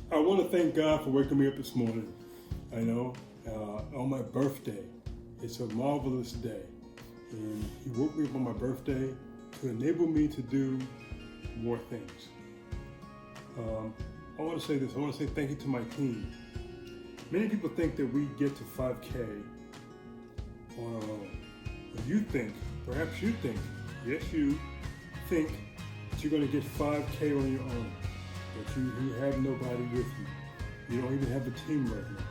I want to thank God for waking me up this morning. I know on my birthday, it's a marvelous day. And He woke me up on my birthday to enable me to do more things. I want to say this. I want to say thank you to my team. Many people think that we get to 5K on our own. But you think, perhaps you think, yes, you think that you're going to get 5K on your own. That you have nobody with you. You don't even have a team right now.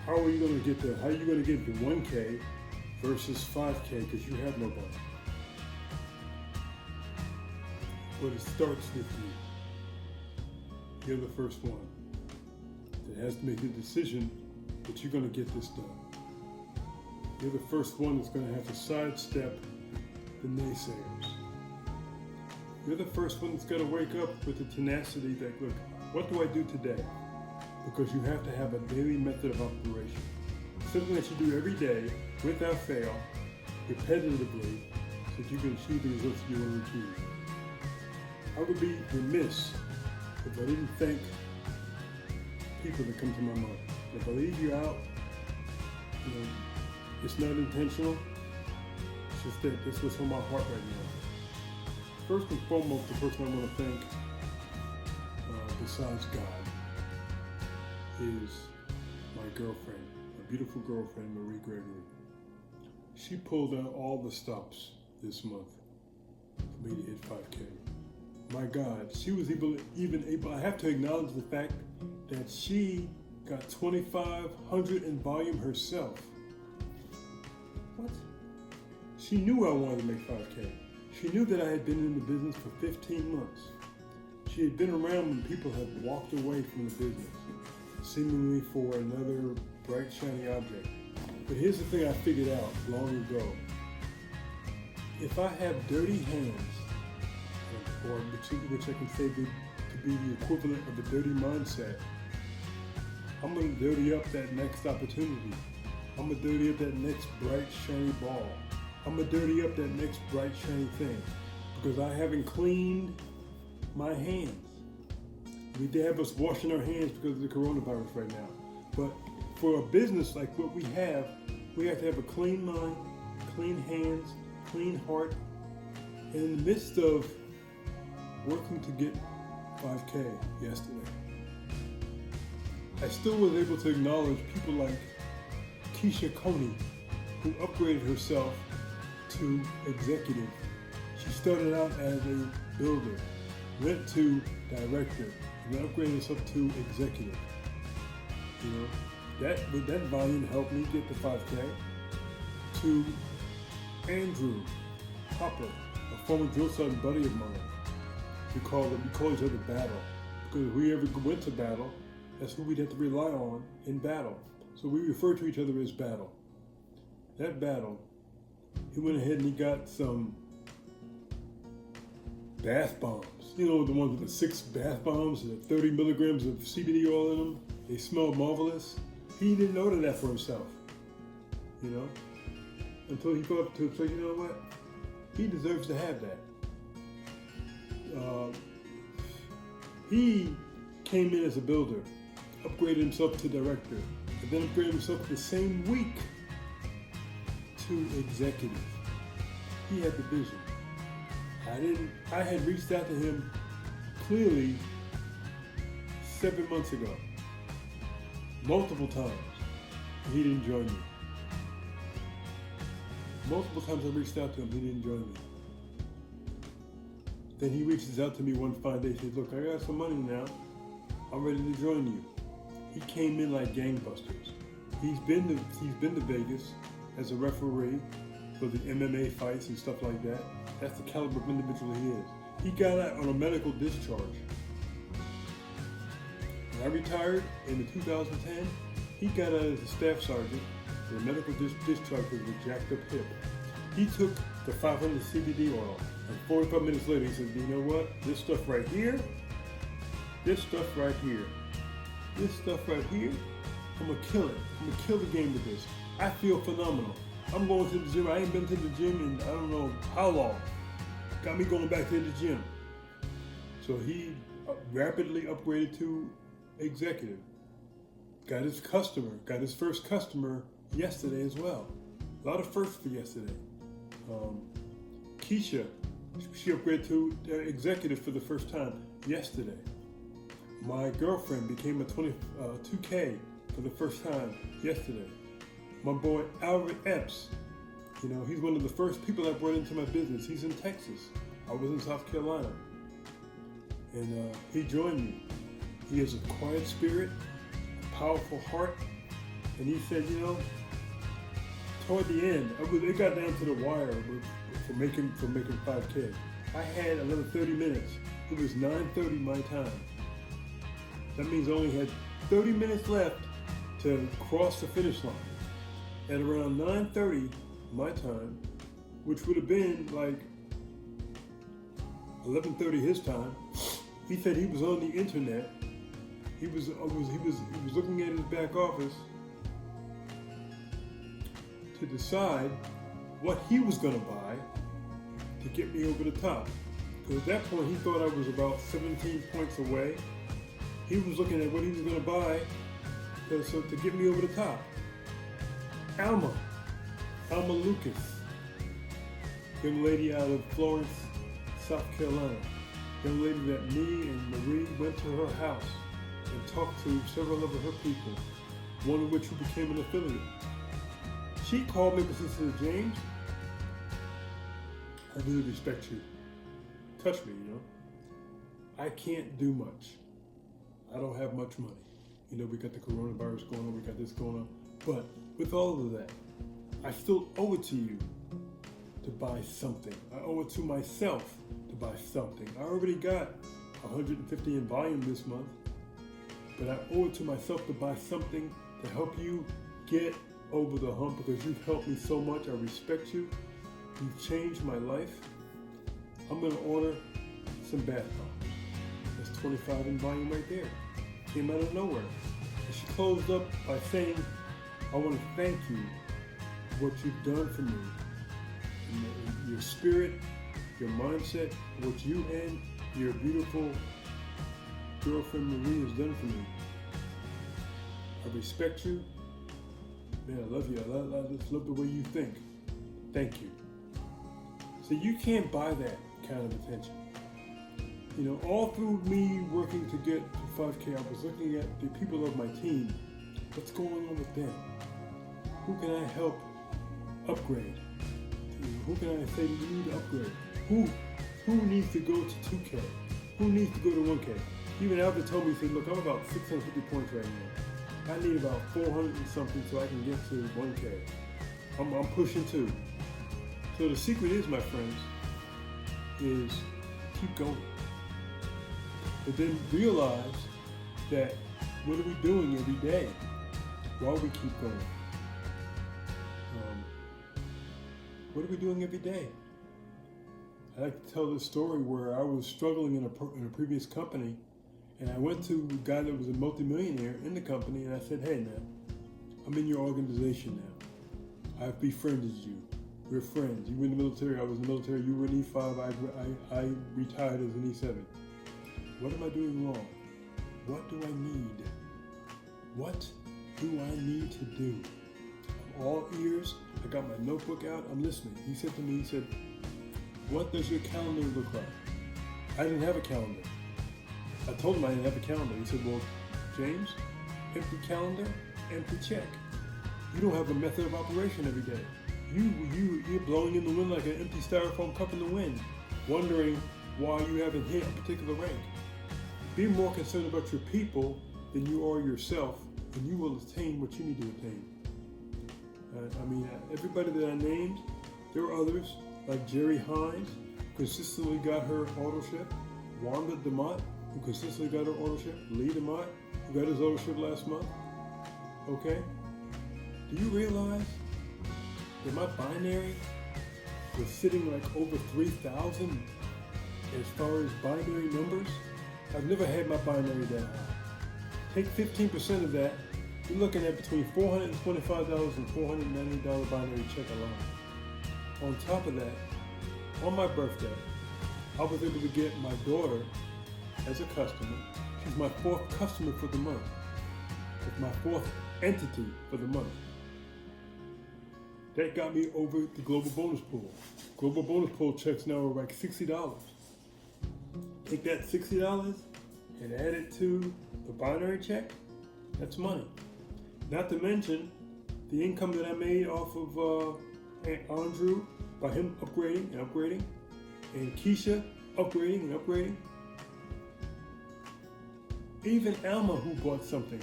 How are you going to get there? How are you going to get to 1K versus 5K because you have nobody? But it starts with you. You're the first one that has to make the decision that you're going to get this done. You're the first one that's going to have to sidestep the naysayers. You're the first one that's got to wake up with the tenacity that, look, what do I do today? Because you have to have a daily method of operation. Something that you do every day, without fail, repetitively, so that you can achieve the results you want to achieve. I would be remiss if I didn't thank people that come to my mind. If I leave you out, it's not intentional. It's just that this was on my heart right now. First and foremost, the person I want to thank, besides God, is my girlfriend, my beautiful girlfriend, Marie Gregory. She pulled out all the stops this month for me to hit 5K. My God, she was even able, I have to acknowledge the fact that she got 2,500 in volume herself. What? She knew I wanted to make 5K. She knew that I had been in the business for 15 months. She had been around when people had walked away from the business, seemingly for another bright, shiny object. But here's the thing I figured out long ago. If I have dirty hands, or which I can say to be the equivalent of a dirty mindset, I'm going to dirty up that next opportunity. I'm going to dirty up that next bright, shiny ball. I'm going to dirty up that next bright, shiny thing because I haven't cleaned my hands. They have us washing our hands because of the coronavirus right now. But for a business like what we have to have a clean mind, clean hands, clean heart. And in the midst of working to get 5K yesterday, I still was able to acknowledge people like Keisha Coney, who upgraded herself to executive. She started out as a builder, went to director, and then upgraded herself to executive. That volume helped me get to 5K. To Andrew Hopper, a former drill sergeant buddy of mine. We call each other Battle, because if we ever went to battle, that's who we'd have to rely on in battle. So we refer to each other as Battle. That Battle, he went ahead and he got some bath bombs. The ones with the 6 bath bombs and 30 milligrams of CBD oil in them. They smell marvelous. He didn't order that for himself, until he thought to say, you know what? He deserves to have that. He came in as a builder, upgraded himself to director, and then upgraded himself the same week to executive. He had the vision. I had reached out to him clearly 7 months ago, multiple times. He didn't join me. Multiple times I reached out to him, he didn't join me. Then he reaches out to me one fine day, he says, look, I got some money now. I'm ready to join you. He came in like gangbusters. He's been to Vegas as a referee for the MMA fights and stuff like that. That's the caliber of individual he is. He got out on a medical discharge. When I retired in 2010, he got out as a staff sergeant with a medical discharge with a jacked up hip. He took the 500 CBD oil, and 45 minutes later he said, you know what? This stuff right here, this stuff right here, I'm gonna kill it. I'm gonna kill the game with this. I feel phenomenal. I'm going to the gym. I ain't been to the gym in I don't know how long. Got me going back to the gym. So he rapidly upgraded to executive. Got his first customer yesterday as well. A lot of firsts for yesterday. Keisha, she upgraded to executive for the first time yesterday. My girlfriend became a 2K for the first time yesterday. My boy Albert Epps, he's one of the first people I brought into my business. He's in Texas. I was in South Carolina. And he joined me. He has a quiet spirit, a powerful heart. And he said, toward the end, it got down to the wire for making 5K. I had another 30 minutes. It was 9:30 my time. That means I only had 30 minutes left to cross the finish line. At around 9:30 my time, which would have been like 11:30 his time, he said he was on the internet. He was looking at his back office to decide what he was going to buy to get me over the top. Because at that point he thought I was about 17 points away. He was looking at what he was going to buy to get me over the top. Alma Lucas, young lady out of Florence, South Carolina. Young lady that me and Marie went to her house and talked to several of her people, one of which who became an affiliate. She called me because she said, James, I really respect you. Touch me, I can't do much. I don't have much money. We got the coronavirus going on, we got this going on. But with all of that, I still owe it to you to buy something. I owe it to myself to buy something. I already got 150 in volume this month, but I owe it to myself to buy something to help you get over the hump because you've helped me so much. I respect you. You've changed my life. I'm going to order some bath bombs. That's 25 in volume right there. Came out of nowhere. And she closed up by saying, I want to thank you for what you've done for me. And your spirit, your mindset, what you and your beautiful girlfriend Marie has done for me. I respect you. Man, I love you. I just love the way you think. Thank you. So you can't buy that kind of attention. All through me working to get to 5K, I was looking at the people of my team. What's going on with them? Who can I help upgrade? Who can I say you need to upgrade? Who needs to go to 2K? Who needs to go to 1K? Even Albert told me, he said, look, I'm about 650 points right now. I need about 400 and something so I can get to 1K. I'm pushing 2. So the secret is, my friends, is keep going. But then realize that what are we doing every day while we keep going? What are we doing every day? I like to tell this story where I was struggling in a previous company, and I went to a guy that was a multimillionaire in the company, and I said, hey man, I'm in your organization now. I've befriended you. We're friends. You were in the military, I was in the military, you were in E5, I retired as an E7. What am I doing wrong? What do I need? What do I need to do? I'm all ears. I got my notebook out. I'm listening. He said to me, what does your calendar look like? I didn't have a calendar. I told him I didn't have a calendar. He said, well, James, empty calendar, empty check. You don't have a method of operation every day. You're blowing in the wind like an empty styrofoam cup in the wind, wondering why you haven't hit a particular rank. Be more concerned about your people than you are yourself, and you will attain what you need to attain. Everybody that I named, there were others, like Jerry Hines, who consistently got her auto ship, Wanda DeMott, who consistently got her auto ship, Lee DeMott, who got his auto ship last month. Okay? Do you realize that my binary was sitting like over 3,000 as far as binary numbers? I've never had my binary that high. Take 15% of that, you're looking at between $425 and $490 binary check alone. On top of that, on my birthday, I was able to get my daughter as a customer. She's my fourth customer for the month. It's my fourth entity for the month. That got me over the Global Bonus Pool. Global Bonus Pool checks now are like $60. Take that $60 and add it to the binary check, that's money. Not to mention the income that I made off of Andrew by him upgrading and upgrading, and Keisha upgrading and upgrading. Even Alma, who bought something,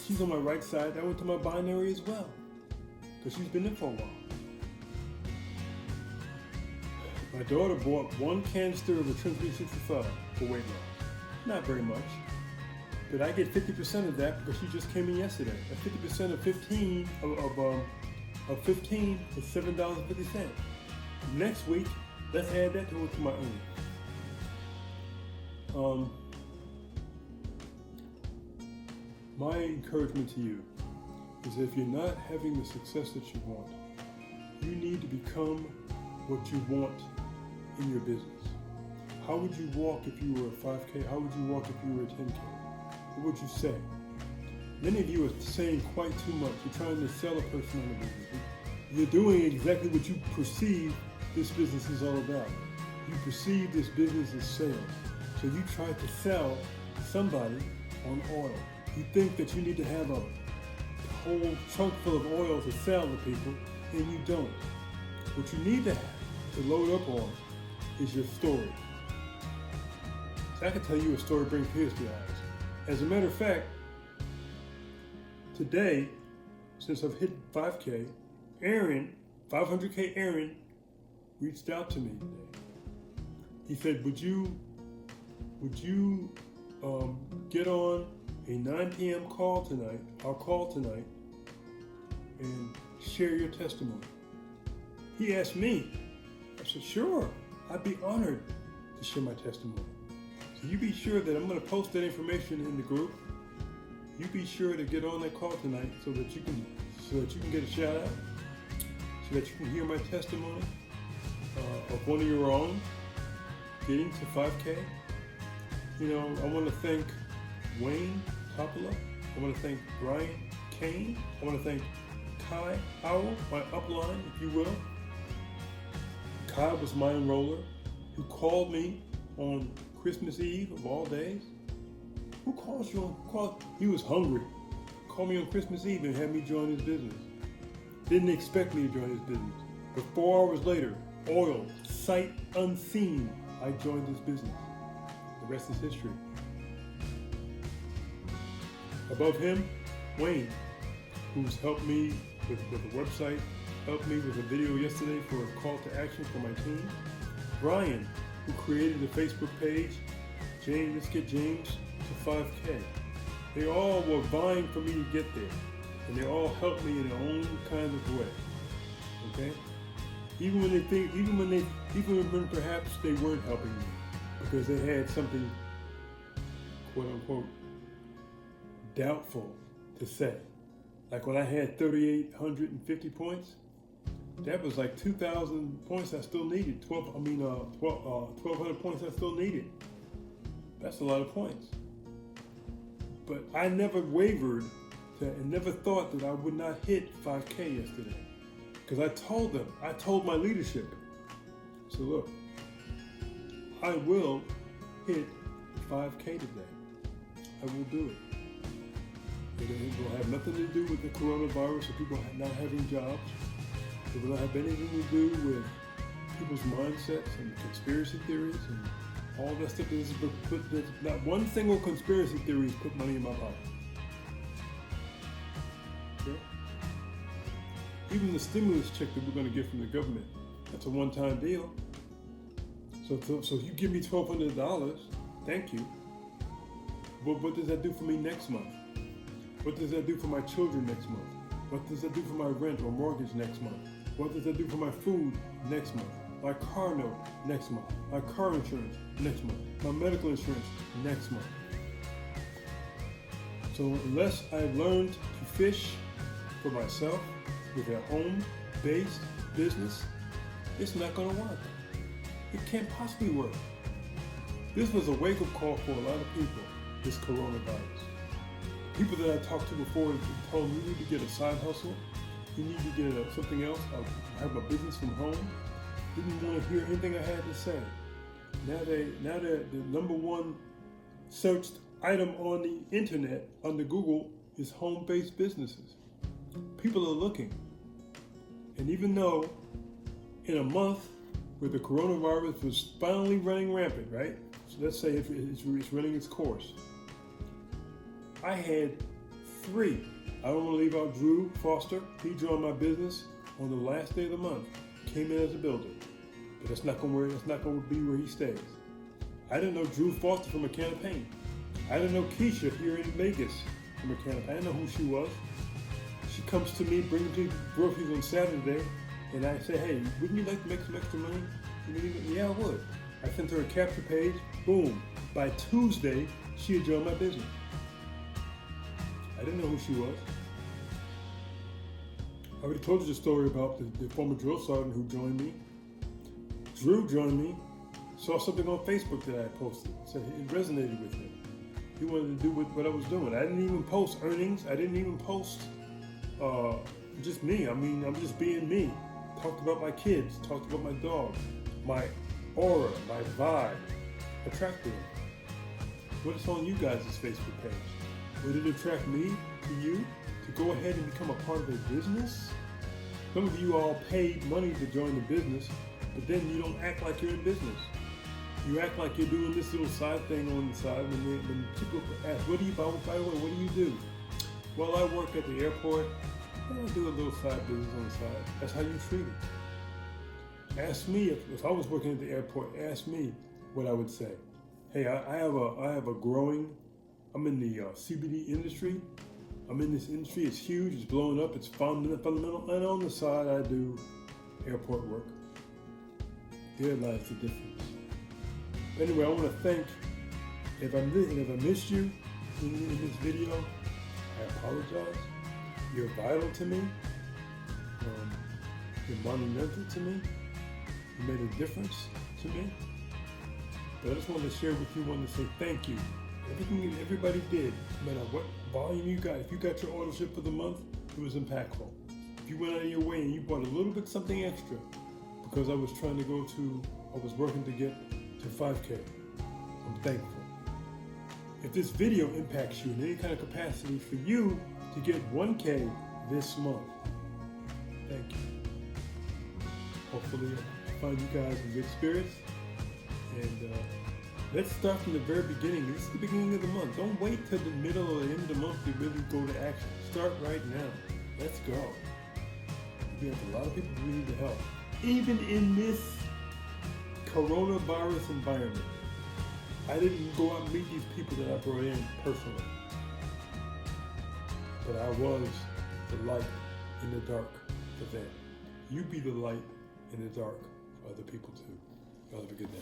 she's on my right side. I went to my binary as well, because she's been there for a while. My daughter bought one canister of the Trim 365 for weight loss. Not very much, but I get 50% of that because she just came in yesterday. At 50% of 15 of 15 is $7.50. Next week, let's add that to my own. My encouragement to you is that if you're not having the success that you want, you need to become what you want in your business. How would you walk if you were a 5K? How would you walk if you were a 10K? What would you say? Many of you are saying quite too much. You're trying to sell a person on the business. You're doing exactly what you perceive this business is all about. You perceive this business as sales. So you try to sell somebody on oil. You think that you need to have a whole trunk full of oil to sell to people, and you don't. What you need to have to load up on is your story. So I can tell you a story bring tears to your eyes. As a matter of fact, today, since I've hit 5K, Aaron, 500K Aaron, reached out to me today. He said, would you get on a 9 p.m. call tonight, our call tonight, and share your testimony? He asked me. I said, sure, I'd be honored to share my testimony. So you be sure that I'm going to post that information in the group. You be sure to get on that call tonight so that you can get a shout out, so that you can hear my testimony of one of your own getting to 5K. You know, I want to thank Wayne Topola. I want to thank Brian Kane. I want to thank Kai Howell, my upline, if you will. Kai was my enroller who called me on Christmas Eve of all days. Who calls you on? He was hungry. Called me on Christmas Eve and had me join his business. Didn't expect me to join his business. But 4 hours later, oil, sight unseen, I joined his business. The rest is history. Above him, Wayne, who's helped me with the website, helped me with a video yesterday for a call to action for my team. Brian, who created the Facebook page, James, let's get James to 5K. They all were vying for me to get there, and they all helped me in their own kind of way. Okay? Even when perhaps they weren't helping me because they had something, quote unquote, doubtful to say. Like when I had 3,850 points, that was like 2,000 points I still needed. 1,200 points I still needed. That's a lot of points. But I never wavered and never thought that I would not hit 5K yesterday. Because I told my leadership, so look, I will hit 5K today. I will do it. It will have nothing to do with the coronavirus or people not having jobs. It will not have anything to do with people's mindsets and conspiracy theories and all that stuff. Not one single conspiracy theory has put money in my pocket. Okay? Even the stimulus check that we're going to get from the government, that's a one-time deal. So if you give me $1,200, thank you. But what does that do for me next month? What does that do for my children next month? What does that do for my rent or mortgage next month? What does that do for my food next month? My car note next month? My car insurance next month? My medical insurance next month? So unless I've learned to fish for myself with a home-based business, it's not going to work. It can't possibly work. This was a wake-up call for a lot of people, this coronavirus. People that I talked to before told me you need to get a side hustle, you need to get something else, have a business from home. Didn't want to hear anything I had to say. Now the number one searched item on the internet under Google is home-based businesses. People are looking. And even though in a month where the coronavirus was finally running rampant, right? So let's say it's running its course. I had 3. I don't want to leave out Drew Foster. He joined my business on the last day of the month. Came in as a builder. But that's not going to be where he stays. I didn't know Drew Foster from a can of paint. I didn't know Keisha here in Vegas from a can of paint. I didn't know who she was. She comes to me, brings me groceries on Saturday, and I say, hey, wouldn't you like to make some extra money? Yeah, I would. I sent her a capture page. Boom. By Tuesday, she had joined my business. I didn't know who she was. I already told you the story about the former drill sergeant who joined me. Drew joined me, saw something on Facebook that I posted, said it resonated with him. He wanted to do what I was doing. I didn't even post earnings. I didn't even post just me. I mean, I'm just being me. Talked about my kids, talked about my dog, my aura, my vibe. Attracted him. What is on you guys' Facebook page? Would it attract me to you to go ahead and become a part of a business? Some of you all paid money to join the business, but then you don't act like you're in business. You act like you're doing this little side thing on the side when people ask, by the way, what do you do? Well, I work at the airport, and I do a little side business on the side. That's how you treat it. Ask me, if I was working at the airport, ask me what I would say. Hey, I have a growing, I'm in the CBD industry. I'm in this industry, it's huge, it's blowing up, it's fundamental, and on the side I do airport work. There lies the difference. Anyway, I want to thank, if I missed you in this video, I apologize. You're vital to me. You're monumental to me. You made a difference to me. But I just wanted to share with you, wanted to say thank you. Everything that everybody did, no matter what volume you got, if you got your ordership for the month, it was impactful. If you went out of your way and you bought a little bit something extra, because I was working to get to 5K, I'm thankful. If this video impacts you in any kind of capacity for you to get 1K this month, thank you. Hopefully I find you guys in good spirits. And let's start from the very beginning. This is the beginning of the month. Don't wait till the middle or the end of the month to really go to action. Start right now. Let's go. We have a lot of people who need the help. Even in this coronavirus environment, I didn't go out and meet these people that I brought in personally. But I was the light in the dark for them. You be the light in the dark for other people too. Y'all have a good day.